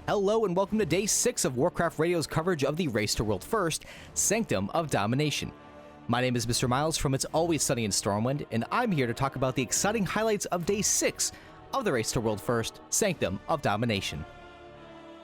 Hello and welcome to Day 6 of Warcraft Radio's coverage of the Race to World First, Sanctum of Domination. My name is Mr. Miles from It's Always Sunny in Stormwind, and I'm here to talk about the exciting highlights of Day 6 of the Race to World First, Sanctum of Domination.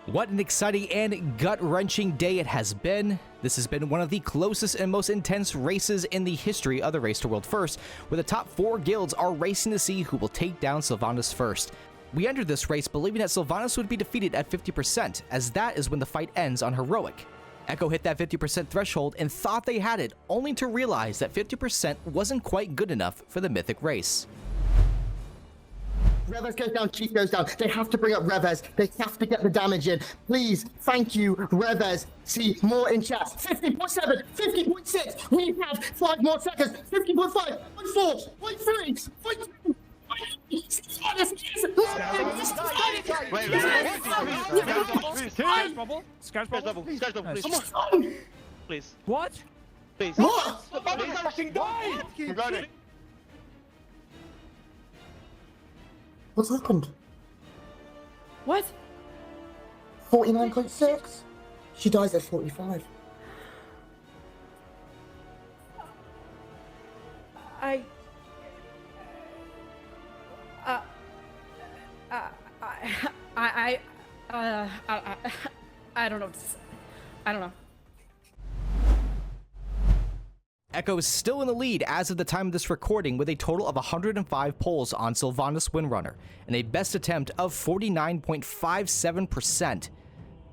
What an exciting and gut-wrenching day it has been. This has been one of the closest and most intense races in the history of the Race to World First, where the top 4 guilds are racing to see who will take down Sylvanas first. We entered this race believing that Sylvanas would be defeated at 50%, as that is when the fight ends on Heroic. Echo hit that 50% threshold and thought they had it, only to realize that 50% wasn't quite good enough for the Mythic race. Revez goes down, Chief goes down. They have to bring up Revez. They have to get the damage in. Please, thank you, Revez. See more in chat. 50.7, 50.6. We have 5 more seconds. 50.5, 0.4, 0.3, 0.2. Scratch bubble, please. What? Please. What? The bubble fucking died! I'm running. What's happened? What? 49.6? She dies at 45. I don't know what to say. I don't know. Echo is still in the lead as of the time of this recording with a total of 105 polls on Sylvanas Windrunner and a best attempt of 49.57%.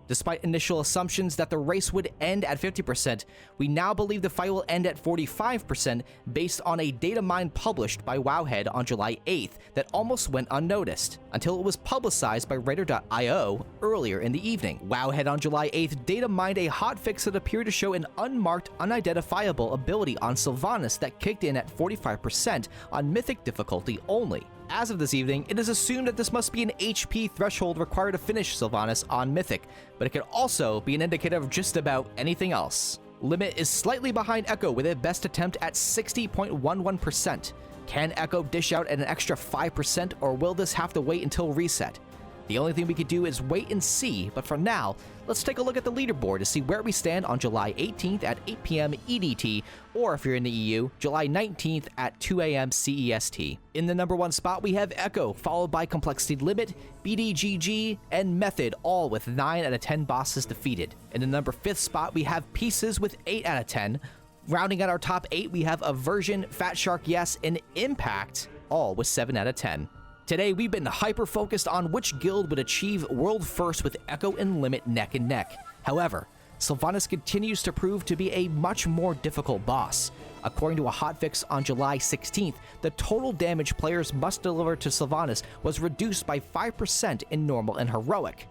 Despite initial assumptions that the race would end at 50%, we now believe the fight will end at 45% based on a data mine published by Wowhead on July 8th that almost went unnoticed, until it was publicized by Raider.io earlier in the evening. Wowhead on July 8th data mined a hotfix that appeared to show an unmarked, unidentifiable ability on Sylvanas that kicked in at 45% on Mythic difficulty only. As of this evening, it is assumed that this must be an HP threshold required to finish Sylvanas on Mythic, but it could also be an indicator of just about anything else. Limit is slightly behind Echo with a best attempt at 60.11%. Can Echo dish out at an extra 5%, or will this have to wait until reset? The only thing we could do is wait and see, but for now, let's take a look at the leaderboard to see where we stand on July 18th at 8 PM EDT, or if you're in the EU, July 19th at 2 AM CEST. In the number 1 spot, we have Echo, followed by Complexity Limit, BDGG, and Method, all with 9 out of 10 bosses defeated. In the number 5th spot, we have Pieces with 8 out of 10. Rounding out our top 8, we have Aversion, Fat Shark Yes, and Impact, all with 7 out of 10. Today, we've been hyper-focused on which guild would achieve World First with Echo and Limit neck and neck. However, Sylvanas continues to prove to be a much more difficult boss. According to a hotfix on July 16th, the total damage players must deliver to Sylvanas was reduced by 5% in Normal and Heroic.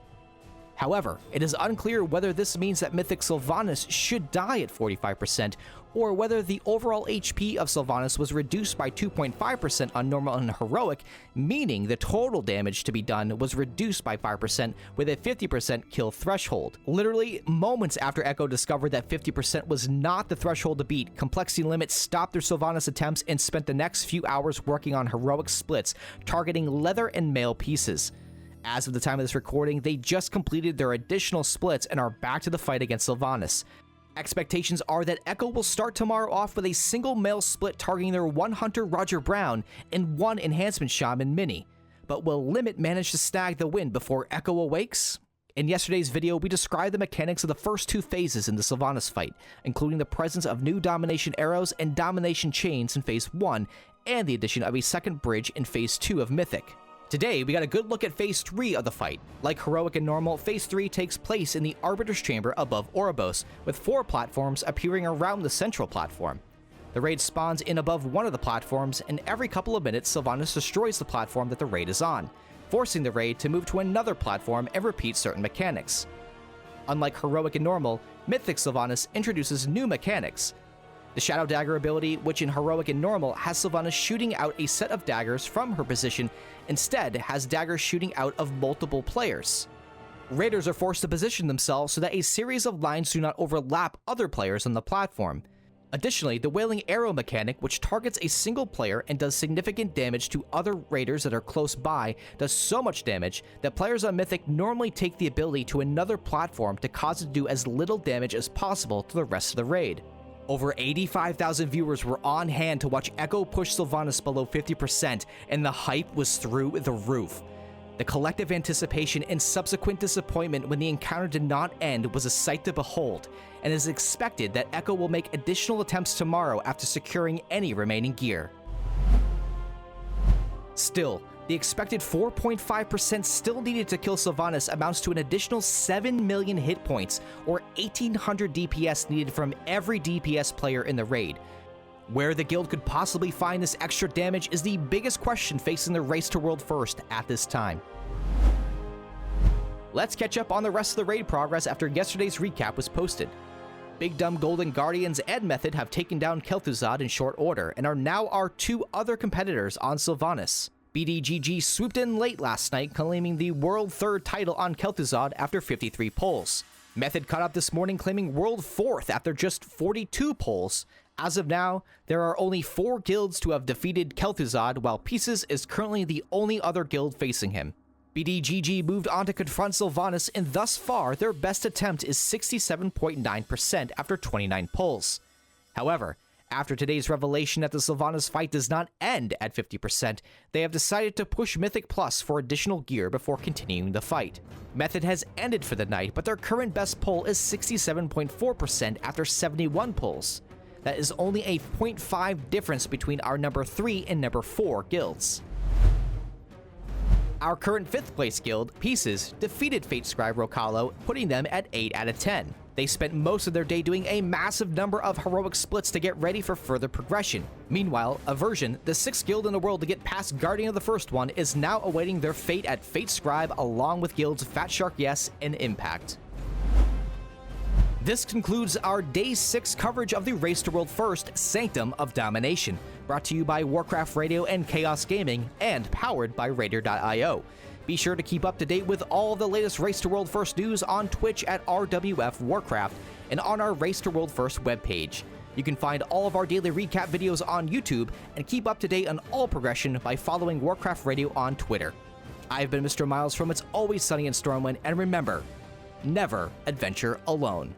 However, it is unclear whether this means that Mythic Sylvanas should die at 45%, or whether the overall HP of Sylvanas was reduced by 2.5% on Normal and Heroic, meaning the total damage to be done was reduced by 5% with a 50% kill threshold. Literally, moments after Echo discovered that 50% was not the threshold to beat, Complexity Limit stopped their Sylvanas attempts and spent the next few hours working on Heroic splits, targeting leather and mail pieces. As of the time of this recording, they just completed their additional splits and are back to the fight against Sylvanas. Expectations are that Echo will start tomorrow off with a single mail split targeting their 1 Hunter Roger Brown and 1 Enhancement Shaman Mini. But will Limit manage to snag the win before Echo awakes? In yesterday's video, we described the mechanics of the first 2 phases in the Sylvanas fight, including the presence of new Domination arrows and Domination chains in Phase 1, and the addition of a second bridge in Phase 2 of Mythic. Today, we got a good look at Phase 3 of the fight. Like Heroic and Normal, Phase 3 takes place in the Arbiter's Chamber above Oribos, with 4 platforms appearing around the central platform. The raid spawns in above one of the platforms, and every couple of minutes, Sylvanas destroys the platform that the raid is on, forcing the raid to move to another platform and repeat certain mechanics. Unlike Heroic and Normal, Mythic Sylvanas introduces new mechanics. The Shadow Dagger ability, which in Heroic and Normal has Sylvanas shooting out a set of daggers from her position, instead has daggers shooting out of multiple players. Raiders are forced to position themselves so that a series of lines do not overlap other players on the platform. Additionally, the Wailing Arrow mechanic, which targets a single player and does significant damage to other raiders that are close by, does so much damage that players on Mythic normally take the ability to another platform to cause it to do as little damage as possible to the rest of the raid. Over 85,000 viewers were on hand to watch Echo push Sylvanas below 50%, and the hype was through the roof. The collective anticipation and subsequent disappointment when the encounter did not end was a sight to behold, and it is expected that Echo will make additional attempts tomorrow after securing any remaining gear. Still, the expected 4.5% still needed to kill Sylvanas amounts to an additional 7 million hit points, or 1,800 DPS needed from every DPS player in the raid. Where the guild could possibly find this extra damage is the biggest question facing the race to World First at this time. Let's catch up on the rest of the raid progress after yesterday's recap was posted. Big Dumb Golden Guardians and Method have taken down Kel'Thuzad in short order and are now our two other competitors on Sylvanas. BDGG swooped in late last night, claiming the World 3rd title on Kel'Thuzad after 53 pulls. Method caught up this morning, claiming World 4th after just 42 pulls. As of now, there are only 4 guilds to have defeated Kel'Thuzad, while Pieces is currently the only other guild facing him. BDGG moved on to confront Sylvanas, and thus far, their best attempt is 67.9% after 29 pulls. However, after today's revelation that the Sylvanas fight does not end at 50%, they have decided to push Mythic Plus for additional gear before continuing the fight. Method has ended for the night, but their current best pull is 67.4% after 71 pulls. That is only a 0.5 difference between our number 3 and number 4 guilds. Our current 5th place guild, Pieces, defeated Fate Scribe Rocalo, putting them at 8 out of 10. They spent most of their day doing a massive number of heroic splits to get ready for further progression. Meanwhile, Aversion, the 6th guild in the world to get past Guardian of the First One, is now awaiting their fate at Fate Scribe along with guilds Fat Shark Yes and Impact. This concludes our Day 6 coverage of the Race to World First Sanctum of Domination, brought to you by Warcraft Radio and Chaos Gaming, and powered by Raider.io. Be sure to keep up to date with all the latest Race to World First news on Twitch at RWF Warcraft and on our Race to World First webpage. You can find all of our daily recap videos on YouTube and keep up to date on all progression by following Warcraft Radio on Twitter. I've been Mr. Miles from It's Always Sunny in Stormwind, and remember, never adventure alone.